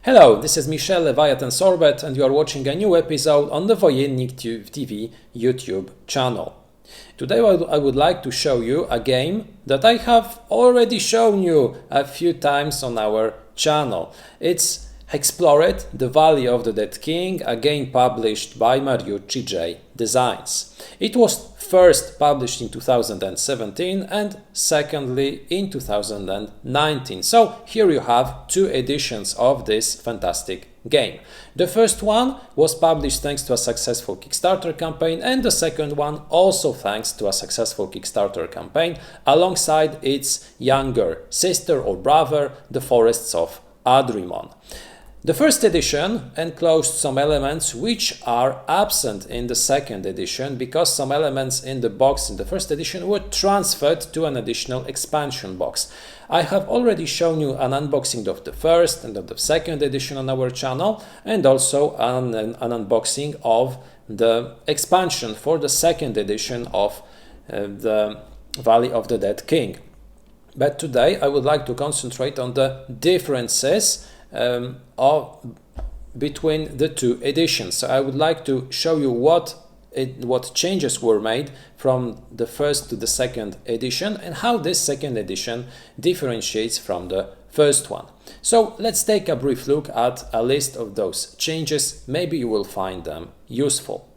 Hello, this is Michel Leviathan Sorbet and you are watching a new episode on the Wojennik TV YouTube channel. Today I would like to show you a game that I have already shown you a few times on our channel. It's HEXplore, The Valley of the Dead King, a game published by Mariucci J Designs. It was first published in 2017 and secondly in 2019. So here you have two editions of this fantastic game. The first one was published thanks to a successful Kickstarter campaign, and the second one also thanks to a successful Kickstarter campaign alongside its younger sister or brother, The Forests of Adrimon. The first edition enclosed some elements which are absent in the second edition because some elements in the box in the first edition were transferred to an additional expansion box. I have already shown you an unboxing of the first and of the second edition on our channel, and also an unboxing of the expansion for the second edition of the Valley of the Dead King. But today I would like to concentrate on the differences between the two editions. So I would like to show you what changes were made from the first to the second edition and how this second edition differentiates from the first one. So let's take a brief look at a list of those changes. Maybe you will find them useful.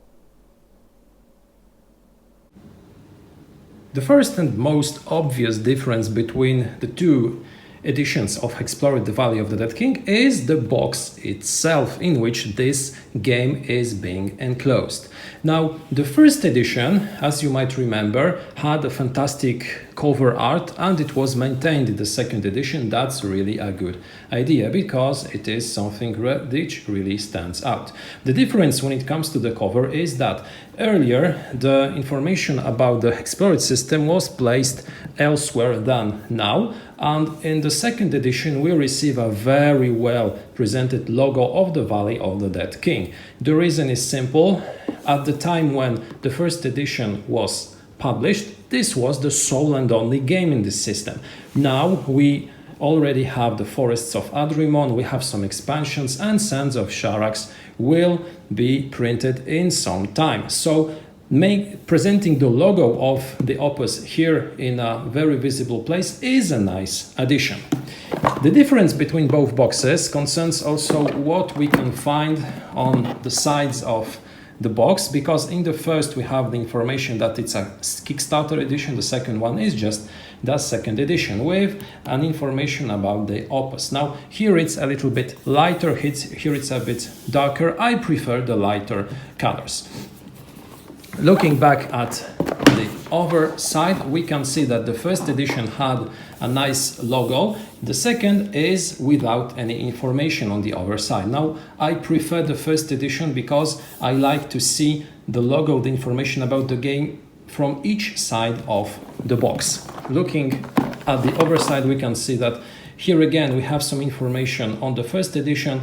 The first and most obvious difference between the two editions of HEXplore, The Valley of the Dead King is the box itself in which this game is being enclosed. Now, the first edition, as you might remember, had a fantastic cover art and it was maintained in the second edition. That's really a good idea because it is something which really stands out. The difference when it comes to the cover is that earlier the information about the HEXplore system was placed elsewhere than now, and in the second edition we receive a very well presented logo of the Valley of the Dead King. The reason is simple. At the time when the first edition was published, this was the sole and only game in this system. Now we already have the Forests of Adrimon, we have some expansions, and Sands of Sharax will be printed in some time. So presenting the logo of the opus here in a very visible place is a nice addition. The difference between both boxes concerns also what we can find on the sides of the box, because in the first we have the information that it's a Kickstarter edition, the second one is just the second edition with an information about the opus. Now here it's a little bit lighter, here it's a bit darker. I prefer the lighter colors. Looking back at the other side, we can see that the first edition had a nice logo. The second is without any information on the other side. Now, I prefer the first edition because I like to see the logo, the information about the game from each side of the box. Looking at the other side, we can see that here again we have some information on the first edition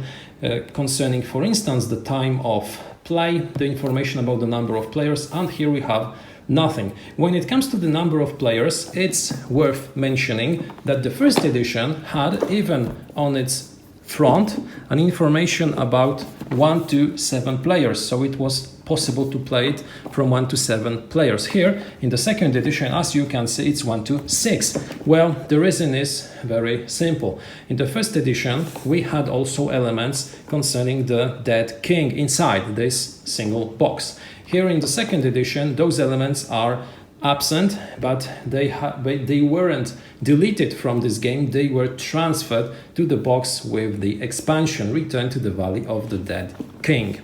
concerning, for instance, the time of play, the information about the number of players, and here we have nothing. When it comes to the number of players, it's worth mentioning that the first edition had, even on its front, an information about 1 to 7 players, so it was possible to play it from 1 to 7 players. Here in the second edition, as you can see, it's 1 to 6. Well, the reason is very simple. In the first edition we had also elements concerning the Dead King inside this single box. Here in the second edition those elements are absent, but they weren't deleted from this game, they were transferred to the box with the expansion Return to the Valley of the Dead King.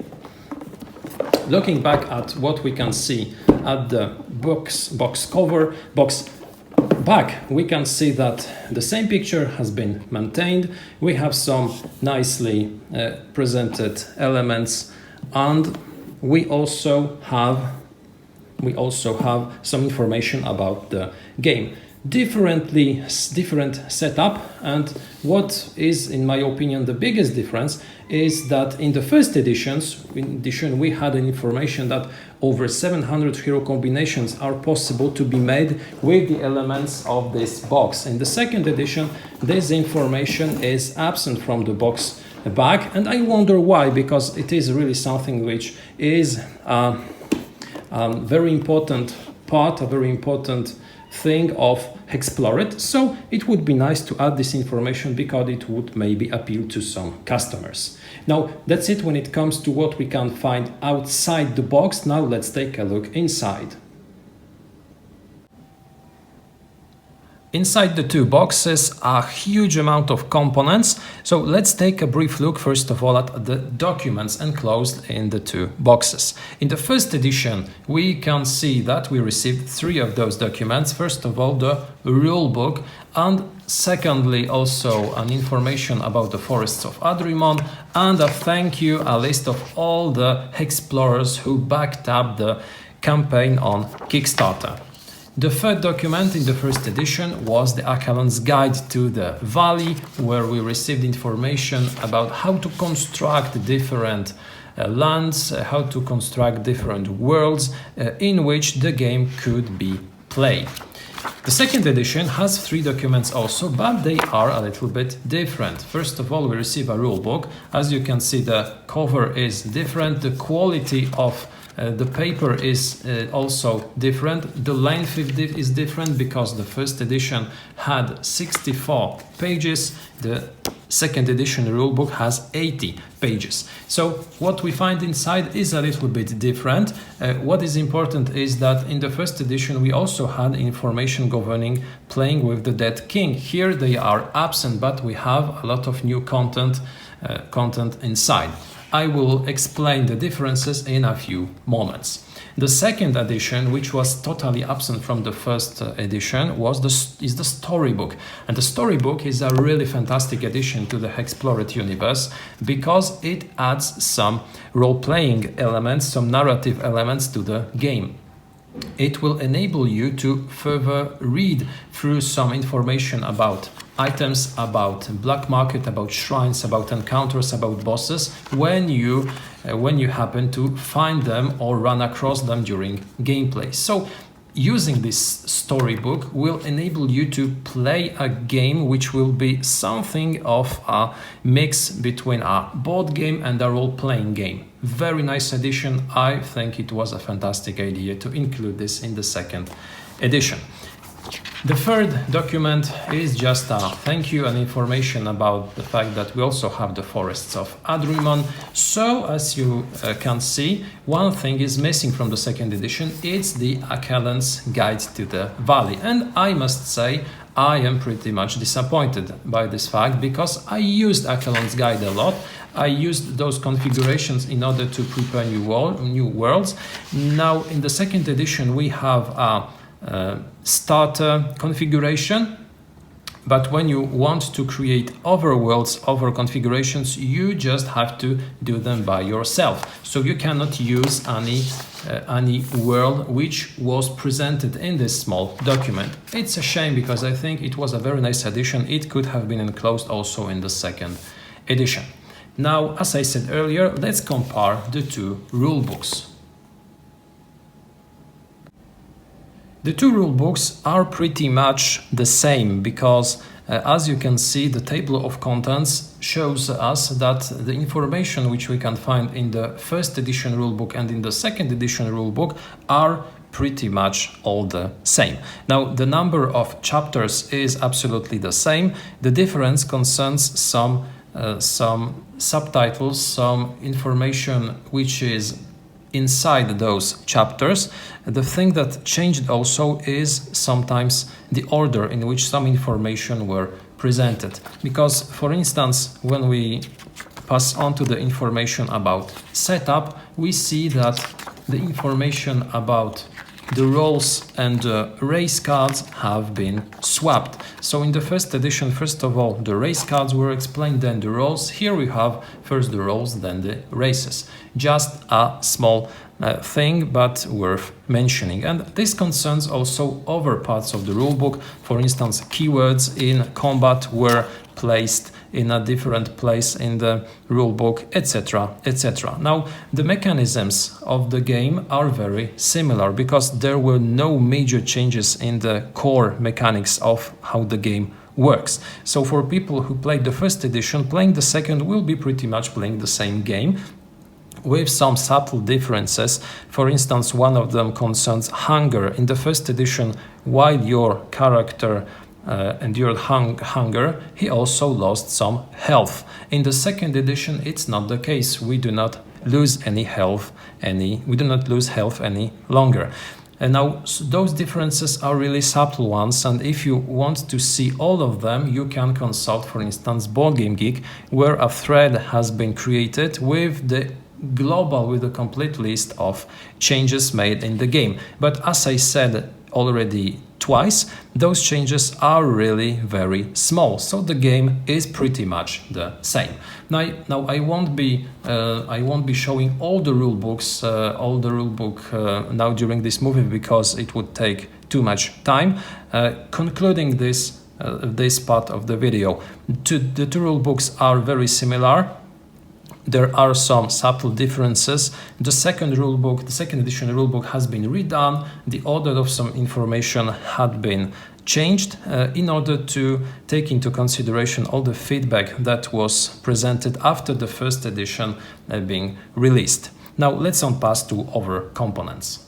Looking back at what we can see at the box back, we can see that the same picture has been maintained. We have some nicely presented elements, and we also have some information about the game. Different setup, and what is, in my opinion, the biggest difference is that in the first edition we had an information that over 700 hero combinations are possible to be made with the elements of this box. In the second edition this information is absent from the box back, and I wonder why, because it is really something which is a very important part, a very important thing of HEXplore. So it would be nice to add this information because it would maybe appeal to some customers. Now that's it when it comes to what we can find outside the box. Now let's take a look inside. Inside the two boxes, a huge amount of components. So let's take a brief look first of all at the documents enclosed in the two boxes. In the first edition, we can see that we received 3 of those documents. First of all, the rulebook, and secondly also an information about the forests of Adrimon, and a thank you, a list of all the HEXplorers who backed up the campaign on Kickstarter. The third document in the first edition was the Acheron's Guide to the Valley, where we received information about how to construct different lands, how to construct different worlds in which the game could be played. The second edition has 3 documents also, but they are a little bit different. First of all, we receive a rulebook. As you can see, the cover is different, the quality of the paper is also different. The length is different because the first edition had 64 pages. The second edition rulebook has 80 pages. So what we find inside is a little bit different. What is important is that in the first edition we also had information governing playing with the Dead King. Here they are absent, but we have a lot of new content inside. I will explain the differences in a few moments. The second edition, which was totally absent from the first edition, is the storybook. And the storybook is a really fantastic addition to the HEXplore universe because it adds some role-playing elements, some narrative elements to the game. It will enable you to further read through some information about items, about black market, about shrines, about encounters, about bosses when you happen to find them or run across them during gameplay. So using this storybook will enable you to play a game which will be something of a mix between a board game and a role-playing game. Very nice addition. I think it was a fantastic idea to include this in the second edition. The third document is just a thank you and information about the fact that we also have the forests of Adrimon. So as you can see, one thing is missing from the second edition. It's the Acheron's Guide to the Valley. And I must say, I am pretty much disappointed by this fact because I used Acheron's Guide a lot. I used those configurations in order to prepare new worlds. Now in the second edition we have a starter configuration, but when you want to create overworlds, over configurations, you just have to do them by yourself. So you cannot use any world which was presented in this small document. It's a shame because I think it was a very nice addition. It could have been enclosed also in the second edition. Now, as I said earlier, let's compare the two rulebooks. The two rulebooks are pretty much the same because as you can see, the table of contents shows us that the information which we can find in the first edition rulebook and in the second edition rulebook are pretty much all the same. Now, the number of chapters is absolutely the same. The difference concerns some subtitles, some information which is inside those chapters. The thing that changed also is sometimes the order in which some information were presented. Because, for instance, when we pass on to the information about setup, we see that the information about the roles and the race cards have been swapped. So in the first edition, first of all, the race cards were explained, then the roles. Here we have first the roles, then the races. Just a small thing, but worth mentioning. And this concerns also other parts of the rulebook. For instance, keywords in combat were placed in a different place in the rulebook, etc., etc. Now, the mechanisms of the game are very similar because there were no major changes in the core mechanics of how the game works. So for people who played the first edition, playing the second will be pretty much playing the same game, with some subtle differences. For instance, one of them concerns hunger. In the first edition, while your character endured hunger, he also lost some health. In the second edition, it's not the case. We do not lose any health any longer. And now those differences are really subtle ones, and if you want to see all of them, you can consult, for instance, Board Game Geek, where a thread has been created with the complete list of changes made in the game. But as I said already twice, those changes are really very small, so the game is pretty much the same. Now I won't be showing all the rule books, now during this movie, because it would take too much time. Concluding this part of the video, the two rule books are very similar. There are some subtle differences. The second edition rulebook has been redone. The order of some information had been changed in order to take into consideration all the feedback that was presented after the first edition being released. Now let's unpass to other components.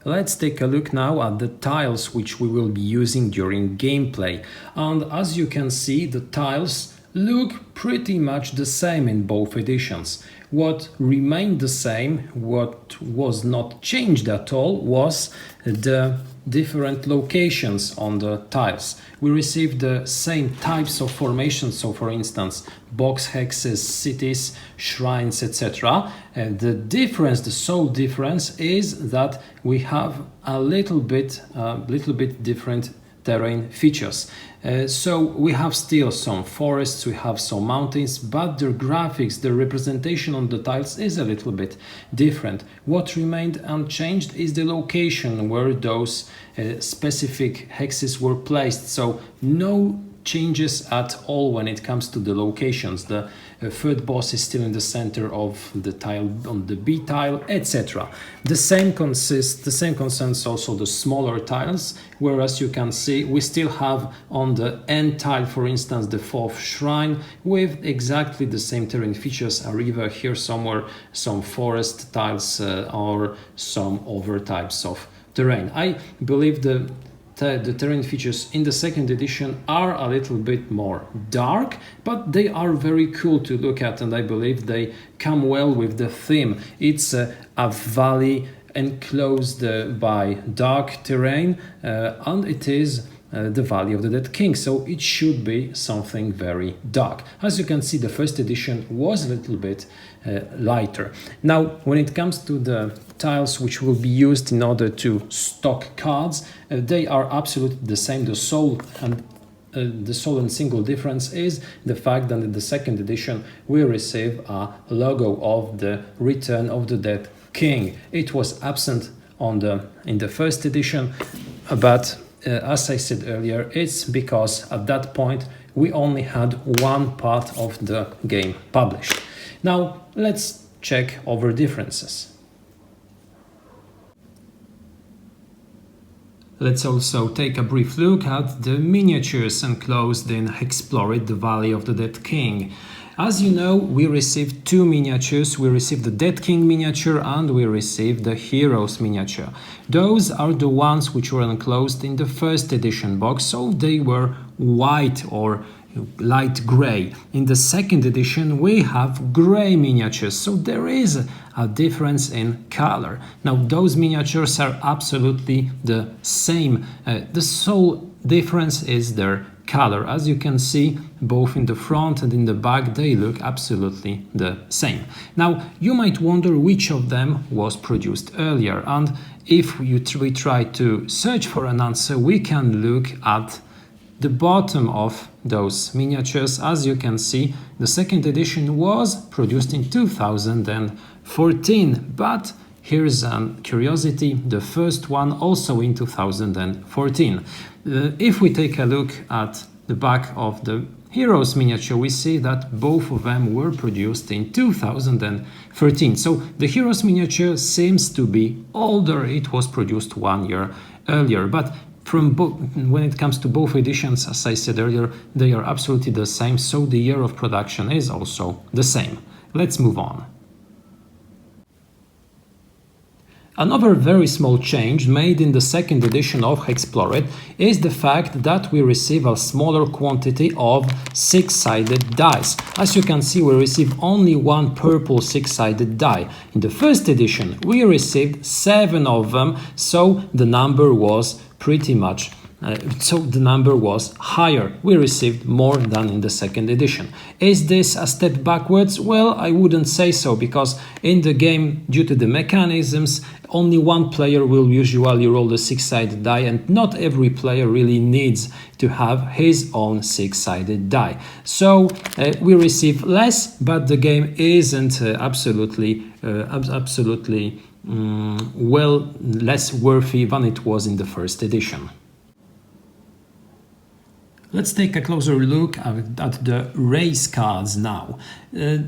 Let's take a look now at the tiles which we will be using during gameplay. And as you can see, the tiles look pretty much the same in both editions. What remained the same, what was not changed at all, was the different locations on the tiles. We received the same types of formations, so for instance, box hexes, cities, shrines, etc. The sole difference is that we have a little bit different terrain features. So we have still some forests, we have some mountains, but the graphics, the representation on the tiles is a little bit different. What remained unchanged is the location where those specific hexes were placed. So no changes at all when it comes to the locations. The third boss is still in the center of the tile, on the B tile, etc. The same concerns also the smaller tiles, whereas you can see we still have on the N tile, for instance, the fourth shrine with exactly the same terrain features, a river here somewhere, some forest tiles or some other types of terrain. I believe the terrain features in the second edition are a little bit more dark, but they are very cool to look at, and I believe they come well with the theme. It's a valley enclosed by dark terrain, and it is the Valley of the Dead King, so it should be something very dark. As you can see, the first edition was a little bit lighter. Now, when it comes to the tiles which will be used in order to stock cards, they are absolutely the same. The sole and single difference is the fact that in the second edition we receive a logo of the Return of the Dead King. It was absent in the first edition, but as I said earlier, it's because at that point we only had one part of the game published. Now let's check over differences. Let's also take a brief look at the miniatures enclosed in HEXplore, the Valley of the Dead King. As you know, we received two miniatures. We received the Dead King miniature and we received the Heroes miniature. Those are the ones which were enclosed in the first edition box, so they were white or light gray. In the second edition we have gray miniatures, so there is a difference in color. Now those miniatures are absolutely the same. The sole difference is their color. As you can see, both in the front and in the back they look absolutely the same. Now you might wonder which of them was produced earlier, and if we try to search for an answer, we can look at the bottom of those miniatures. As you can see, the second edition was produced in 2014, but here's a curiosity, the first one also in 2014. If we take a look at the back of the Heroes miniature, we see that both of them were produced in 2013. So the Heroes miniature seems to be older, it was produced 1 year earlier, but when it comes to both editions, as I said earlier, they are absolutely the same, so the year of production is also the same. Let's move on. Another very small change made in the second edition of HEXplore is the fact that we receive a smaller quantity of six-sided dice. As you can see, we receive only one purple six-sided die. In the first edition, we received 7 of them, so the number was higher. We received more than in the second edition. Is this a step backwards? Well, I wouldn't say so, because in the game, due to the mechanisms, only one player will usually roll the six-sided die, and not every player really needs to have his own six-sided die. So we receive less, but the game isn't absolutely less worthy than it was in the first edition. Let's take a closer look at the race cards now.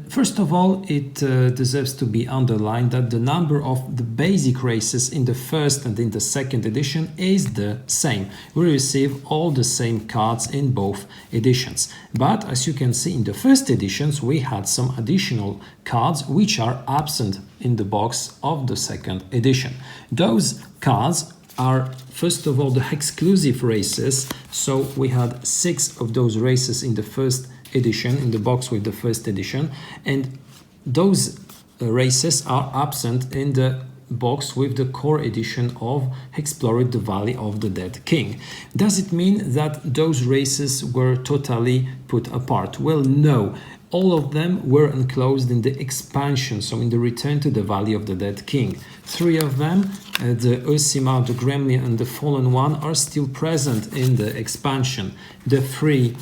First of all, it deserves to be underlined that the number of the basic races in the first and in the second edition is the same. We receive all the same cards in both editions. But as you can see, in the first editions, we had some additional cards which are absent in the box of the second edition. Those cards are, first of all, the exclusive races. So we had 6 of those races in the first edition, in the box with the first edition, and those races are absent in the box with the core edition of HEXplore the Valley of the Dead King. Does it mean that those races were totally put apart? Well, no. All of them were enclosed in the expansion, so in the Return to the Valley of the Dead King. 3 of them, the Ursima, the Gremlin and the Fallen One, are still present in the expansion. The 3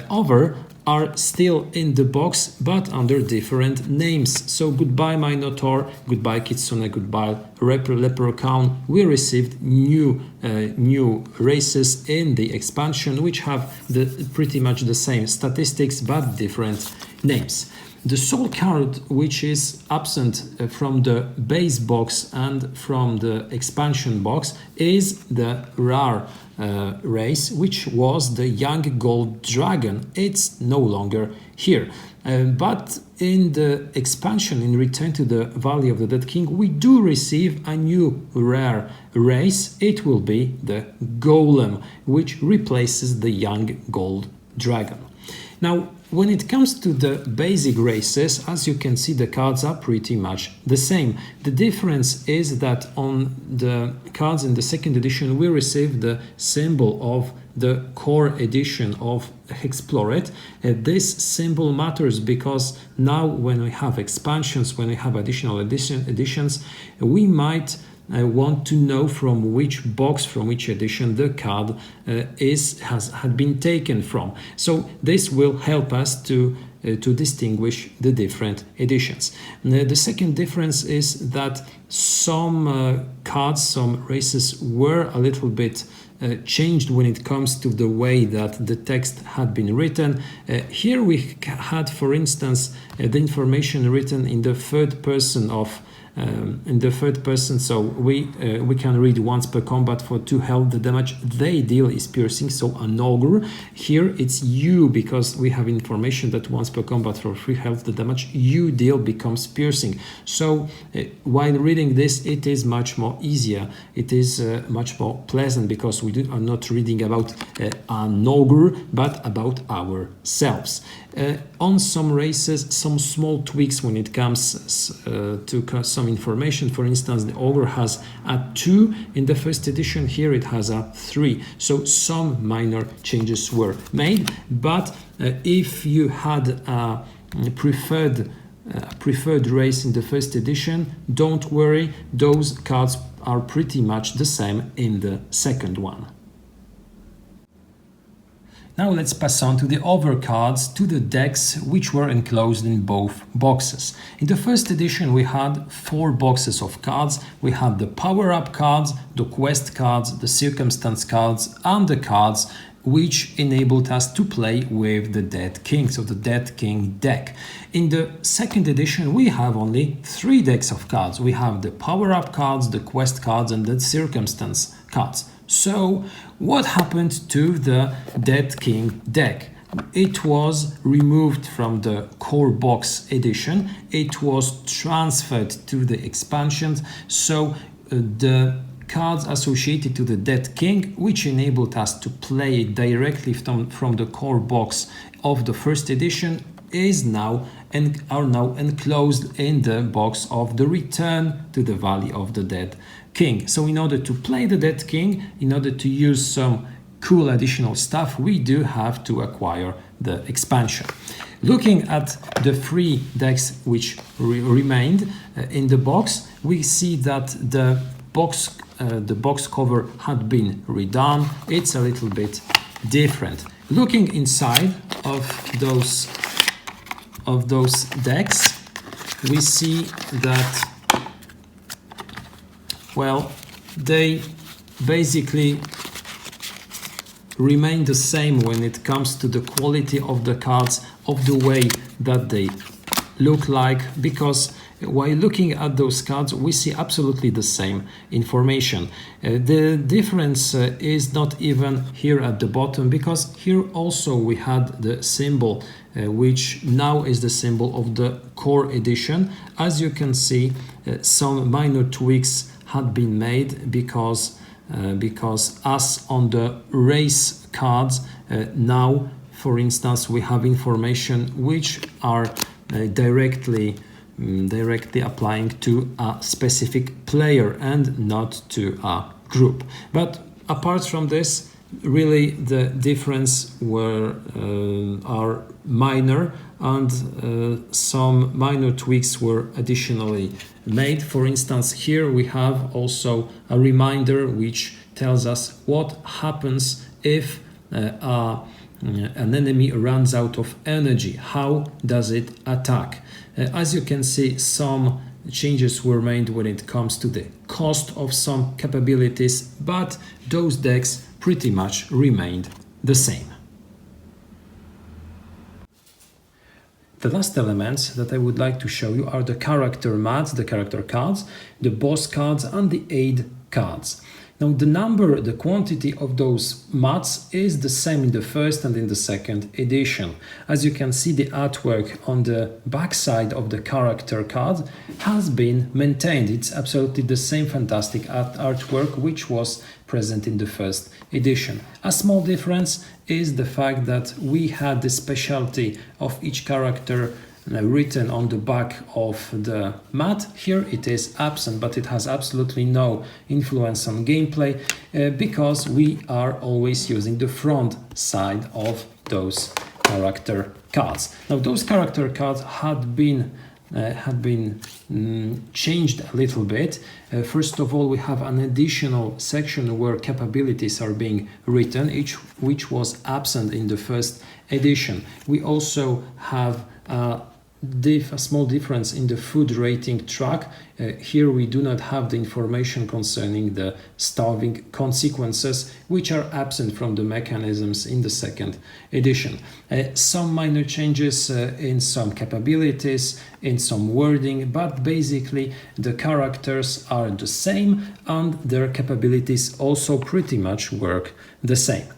other are still in the box, but under different names. So goodbye Minotaur, goodbye Kitsune, goodbye Leprechaun. We received new races in the expansion, which have pretty much the same statistics, but different names. The soul card, which is absent from the base box and from the expansion box, is the rare race, which was the young gold dragon. It's no longer here. But in the expansion, in Return to the Valley of the Dead King, we do receive a new rare race. It will be the Golem, which replaces the young gold dragon. Now, when it comes to the basic races, as you can see, the cards are pretty much the same. The difference is that on the cards in the second edition, we receive the symbol of the core edition of HEXplore. This symbol matters because now when we have expansions, when we have additional editions, we might want to know from which box, from which edition the card had been taken from. So this will help us to distinguish the different editions. The second difference is that some cards, some races were a little bit changed when it comes to the way that the text had been written. Here we had, for instance, the information written in the third person so we can read once per combat for 2 health. The damage they deal is piercing, so an ogre. Here it's you, because we have information that once per combat for 3 health the damage you deal becomes piercing. So while reading this, it is much more easier, it is much more pleasant, because we are not reading about an ogre but about ourselves. On some races, some small tweaks when it comes to some information. For instance, the ogre has a 2 in the first edition, here it has a 3. So some minor changes were made, but if you had a preferred race in the first edition, don't worry, those cards are pretty much the same in the second one. Now let's pass on to the other cards, to the decks which were enclosed in both boxes. In the first edition we had 4 boxes of cards. We had the power-up cards, the quest cards, the circumstance cards, and the cards which enabled us to play with the Dead King, so the Dead King deck. In the second edition we have only 3 decks of cards. We have the power-up cards, the quest cards, and the circumstance cards. So what happened to the Dead King deck? It was removed from the core box edition. It was transferred to the expansions. So the cards associated to the Dead King, which enabled us to play it directly from the core box of the first edition, are now enclosed in the box of the Return to the Valley of the Dead King. So in order to play the Dead King, in order to use some cool additional stuff, we do have to acquire the expansion. Looking at the 3 decks which remained in the box, we see that the box cover had been redone. It's a little bit different. Looking inside of those decks, we see that, well, they basically remain the same when it comes to the quality of the cards, of the way that they look like, because while looking at those cards we see absolutely the same information. The difference is not even here at the bottom, because here also we had the symbol which now is the symbol of the core edition. As you can see, some minor tweaks had been made because as on the race cards, now, for instance, we have information which are directly applying to a specific player and not to a group. But apart from this, really the difference are minor, and some minor tweaks were additionally made. For instance, here we have also a reminder which tells us what happens if an enemy runs out of energy. How does it attack? As you can see, some changes were made when it comes to the cost of some capabilities, but those decks pretty much remained the same. The last elements that I would like to show you are the character mats, the character cards, the boss cards, and the aid cards. Now the quantity of those mats is the same in the first and in the second edition. As you can see, the artwork on the back side of the character card has been maintained. It's absolutely the same fantastic artwork which was present in the first edition. A small difference is the fact that we had the specialty of each character written on the back of the mat. Here it is absent, but it has absolutely no influence on gameplay because we are always using the front side of those character cards. Now those character cards had been changed a little bit. First of all, we have an additional section where capabilities are being written, which was absent in the first edition. We also have a small difference in the food rating track. Here we do not have the information concerning the starving consequences, which are absent from the mechanisms in the second edition. Some minor changes in some capabilities, in some wording, but basically the characters are the same and their capabilities also pretty much work the same.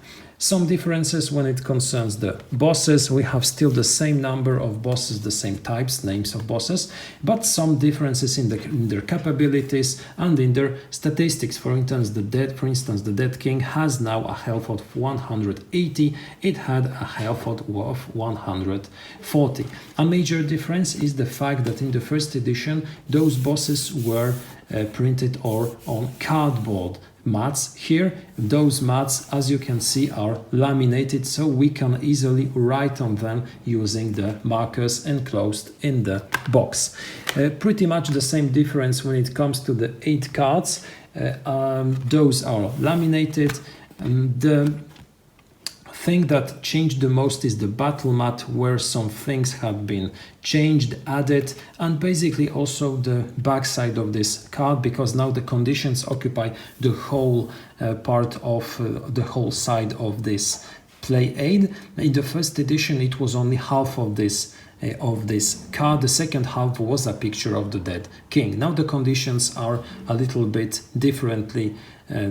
Some differences when it concerns the bosses. We have still the same number of bosses, the same types, names of bosses, but some differences in their capabilities and in their statistics. For instance, the Dead King has now a health of 180. It had a health of 140. A major difference is the fact that in the first edition, those bosses were printed or on cardboard mats. Here those mats, as you can see, are laminated, so we can easily write on them using the markers enclosed in the box. Pretty much the same difference when it comes to the 8 cards. Those are laminated. The thing that changed the most is the battle mat, where some things have been changed, added, and basically also the backside of this card, because now the conditions occupy the whole part of the whole side of this play aid. In the first edition it was only half of this card. The second half was a picture of the Dead King. Now the conditions are a little bit differently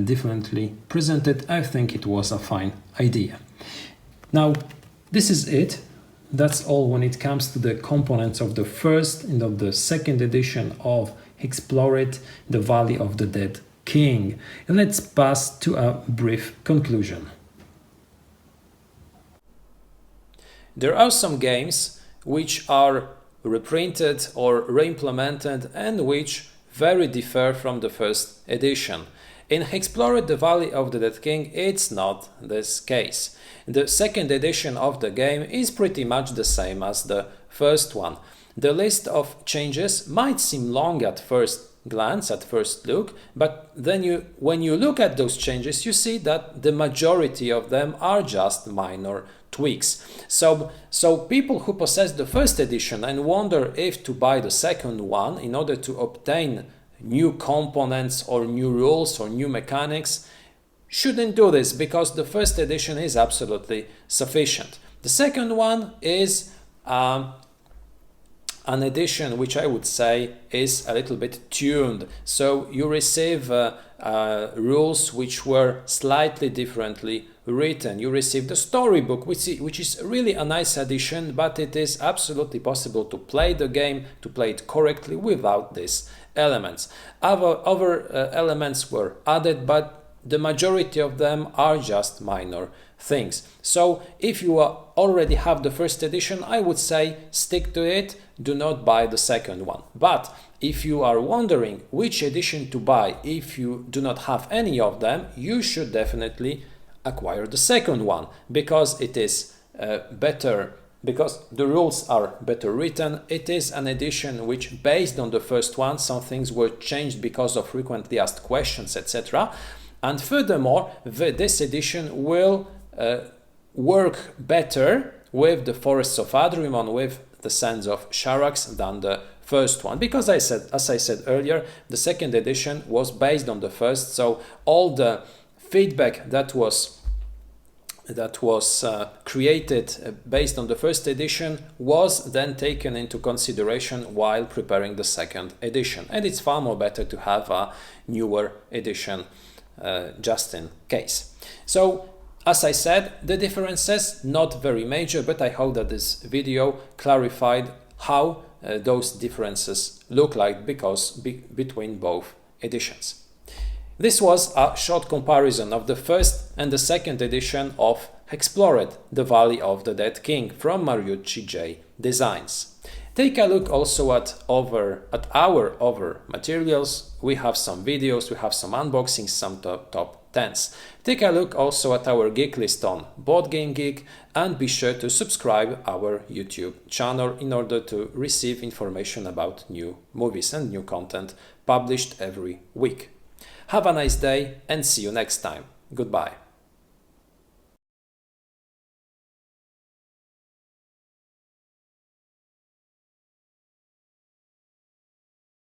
differently presented, I think it was a fine idea. Now, this is it. That's all when it comes to the components of the first and of the second edition of HEXplore, the Valley of the Dead King. And let's pass to a brief conclusion. There are some games which are reprinted or reimplemented and which very differ from the first edition. In HEXplore, the Valley of the Dead King, it's not this case. The second edition of the game is pretty much the same as the first one. The list of changes might seem long at first glance, at first look, but then when you look at those changes, you see that the majority of them are just minor tweaks. So people who possess the first edition and wonder if to buy the second one in order to obtain new components or new rules or new mechanics shouldn't do this, because the first edition is absolutely sufficient. The second one is an edition which I would say is a little bit tuned. So you receive rules which were slightly differently written. You receive the storybook, which is really a nice addition, but it is absolutely possible to play the game, to play it correctly without these elements. Other elements were added, but the majority of them are just minor things. So if you already have the first edition, I would say stick to it, do not buy the second one. But if you are wondering which edition to buy if you do not have any of them, you should definitely acquire the second one, because it is better, because the rules are better written. It is an edition which, based on the first one, some things were changed because of frequently asked questions, etc. And furthermore, this edition will work better with the Forests of Adrimon, with the Sands of Sharax, than the first one, because as I said earlier, the second edition was based on the first, so all the feedback that was created based on the first edition was then taken into consideration while preparing the second edition, and it's far more better to have a newer edition just in case. So as I said, the differences not very major, but I hope that this video clarified how those differences look like between both editions. This was a short comparison of the first and the second edition of HEXplore, the Valley of the Dead King, from Mariucci J Designs. Take a look also at our other materials. We have some videos, we have some unboxings, some top 10s. Take a look also at our geek list on Board Game Geek, and be sure to subscribe our YouTube channel in order to receive information about new movies and new content published every week. Have a nice day and see you next time. Goodbye.